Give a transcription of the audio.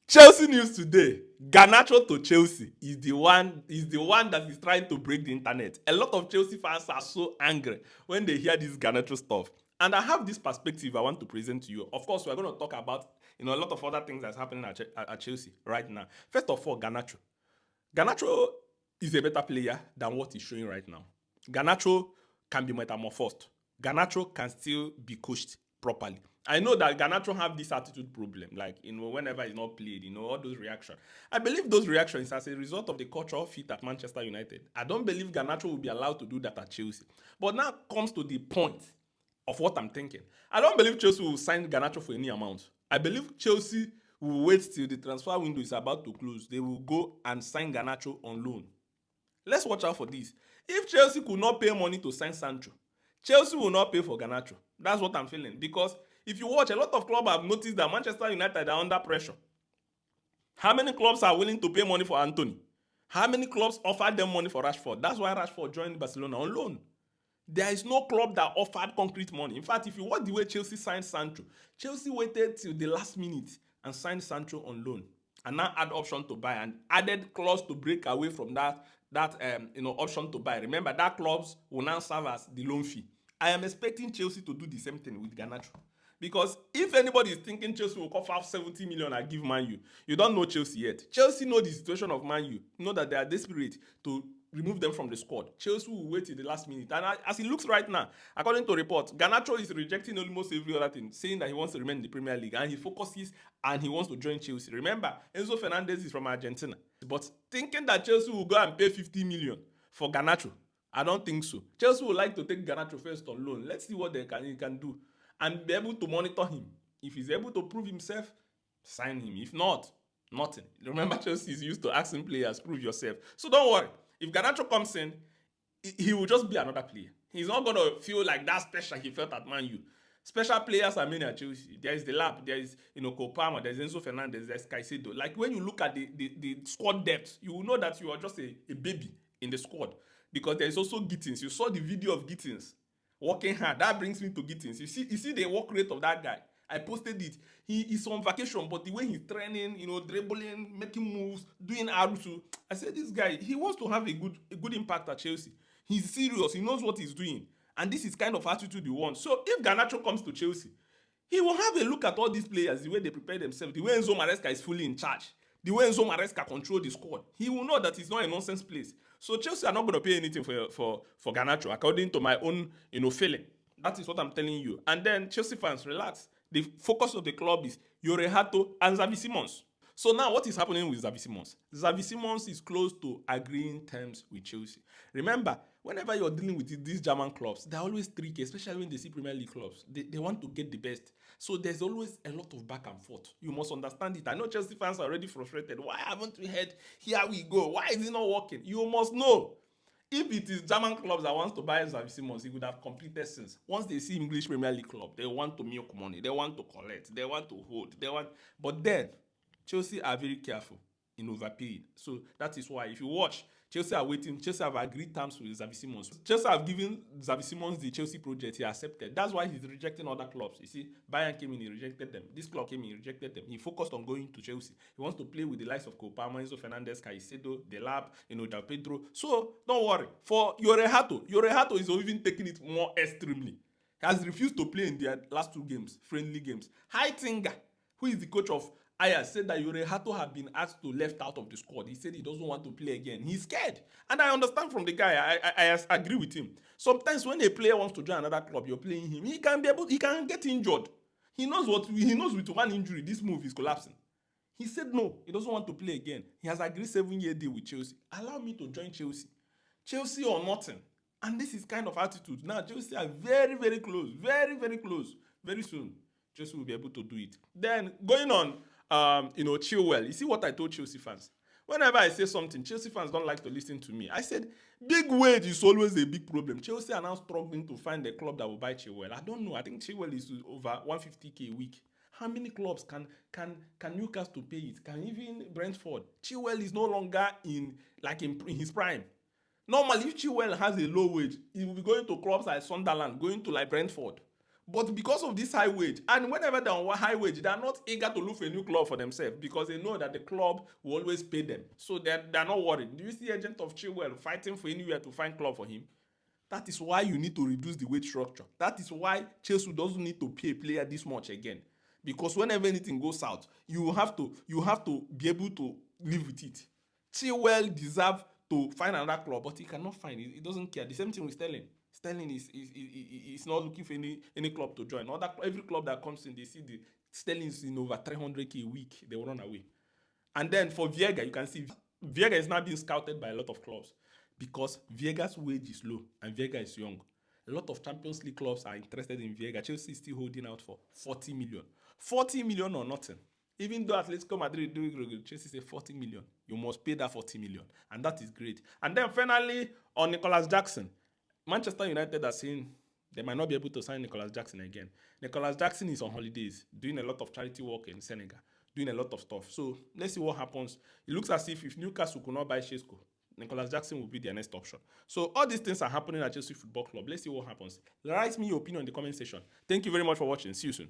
Chelsea news today. Garnacho to Chelsea is the one that is trying to break the internet. A lot of Chelsea fans are so angry when they hear this Garnacho stuff. And I have this perspective I want to present to you. Of course, we're going to talk about a lot of other things that's happening at Chelsea right now. First of all, Garnacho. Garnacho is a better player than what he's showing right now. Garnacho can be metamorphosed. Garnacho can still be coached properly. I know that Garnacho have this attitude problem, like, whenever he's not played, all those reactions. I believe those reactions as a result of the cultural fit at Manchester United. I don't believe Garnacho will be allowed to do that at Chelsea. But now comes to the point of what I'm thinking. I don't believe Chelsea will sign Garnacho for any amount. I believe Chelsea will wait till the transfer window is about to close. They will go and sign Garnacho on loan. Let's watch out for this. If Chelsea could not pay money to sign Sancho, Chelsea will not pay for Garnacho. That's what I'm feeling. Because if you watch, a lot of clubs have noticed that Manchester United are under pressure. How many clubs are willing to pay money for Anthony? How many clubs offered them money for Rashford? That's why Rashford joined Barcelona on loan. There is no club that offered concrete money. In fact, if you watch the way Chelsea signed Sancho, Chelsea waited till the last minute and signed Sancho on loan, and now add option to buy and added clause to break away from that option to buy. Remember, that clause will now serve as the loan fee. I am expecting Chelsea to do the same thing with Garnacho. Because if anybody is thinking Chelsea will cough out 70 million and give Man U, you don't know Chelsea yet. Chelsea know the situation of Man U. You know that they are desperate to remove them from the squad. Chelsea will wait till the last minute. And as it looks right now, according to reports, Garnacho is rejecting almost every other thing, saying that he wants to remain in the Premier League and he focuses and he wants to join Chelsea. Remember, Enzo Fernandez is from Argentina. But thinking that Chelsea will go and pay 50 million for Garnacho, I don't think so. Chelsea would like to take Garnacho first on loan. Let's see what he can do and be able to monitor him. If he's able to prove himself, sign him. If not, nothing. Remember, Chelsea is used to asking players, prove yourself. So don't worry. If Garnacho comes in, he will just be another player. He's not going to feel like that special he felt at Man U. Special players are many at Chelsea. There is the Lap, there is Cole Palmer, there's Enzo Fernandez, there's Caicedo. Like when you look at the squad depth, you will know that you are just a baby in the squad. Because there is also Gittins. You saw the video of Gittins working hard. That brings me to Gittins. You see the work rate of that guy. I posted it. He is on vacation, but the way he's training, dribbling, making moves, doing R2, I said this guy, he wants to have a good impact at Chelsea. He's serious. He knows what he's doing. And this is kind of attitude he wants. So if Garnacho comes to Chelsea, he will have a look at all these players, the way they prepare themselves, the way Enzo Maresca is fully in charge, the way Enzo Maresca control the squad. He will know that it's not a nonsense place. So Chelsea are not going to pay anything for Garnacho, according to my own feeling. That is what I'm telling you. And then Chelsea fans, relax. The focus of the club is Hato and Xavi Simons. So now what is happening with Xavi Simons? Xavi Simons is close to agreeing terms with Chelsea. Remember, whenever you're dealing with these German clubs, they're always tricky, especially when they see Premier League clubs. They want to get the best. So there's always a lot of back and forth. You must understand it. I know Chelsea fans are already frustrated. Why haven't we heard, here we go? Why is it not working? You must know. If it is German clubs that wants to buy Xavi Simons, he would have completed since. Once they see English Premier League club, they want to milk money, they want to collect, they want to hold, But then, Chelsea are very careful in overpaying. So that is why, if you watch, Chelsea are waiting. Chelsea have agreed terms with Xavi Simons. Chelsea have given Xavi Simons the Chelsea project. He accepted. That's why he's rejecting other clubs. You see, Bayern came in, he rejected them. This club came in, he rejected them. He focused on going to Chelsea. He wants to play with the likes of Cole Palmer, Enzo Fernandez, Caicedo, Delap, Del Pedro. So don't worry. For Hato is even taking it more extremely. He has refused to play in their last two games, friendly games. Heitinga, who is the coach of Ajax, said that Hato had been asked to left out of the squad. He said he doesn't want to play again. He's scared. And I understand from the guy. I agree with him. Sometimes when a player wants to join another club, you're playing him, he can get injured. He knows with one injury, this move is collapsing. He said no, he doesn't want to play again. He has agreed 7-year deal with Chelsea. Allow me to join Chelsea. Chelsea or nothing. And this is kind of attitude. Now, Chelsea are very, very close. Very, very close. Very soon, Chelsea will be able to do it. Then, going on, Chilwell. You see what I told Chelsea fans? Whenever I say something, Chelsea fans don't like to listen to me. I said, big wage is always a big problem. Chelsea are now struggling to find a club that will buy Chilwell. I don't know. I think Chilwell is over 150k a week. How many clubs can Newcastle pay it? Can even Brentford? Chilwell is no longer in his prime. Normally, if Chilwell has a low wage, he will be going to clubs like Sunderland, going to like Brentford. But because of this high wage, and whenever they're on high wage, they're not eager to look for a new club for themselves because they know that the club will always pay them. So they're not worried. Do you see Agent of Chilwell fighting for anywhere to find club for him? That is why you need to reduce the wage structure. That is why Chelsea doesn't need to pay a player this much again. Because whenever anything goes south, you have to be able to live with it. Chilwell deserves to find another club, but he cannot find it. He doesn't care. The same thing with Sterling. Sterling is not looking for any club to join. Every club that comes in, they see the Sterling is in over 300k a week. They will run away. And then for Viega, you can see Viega is now being scouted by a lot of clubs because Viega's wage is low and Viega is young. A lot of Champions League clubs are interested in Viega. Chelsea is still holding out for 40 million. 40 million or nothing. Even though Atletico Madrid do it, Chelsea say 40 million. You must pay that 40 million. And that is great. And then finally, on Nicholas Jackson, Manchester United are saying they might not be able to sign Nicholas Jackson again. Nicholas Jackson is on holidays, doing a lot of charity work in Senegal, doing a lot of stuff. So let's see what happens. It looks as if Newcastle could not buy Shesko, Nicholas Jackson will be their next option. So all these things are happening at Chelsea Football Club. Let's see what happens. Write me your opinion in the comment section. Thank you very much for watching. See you soon.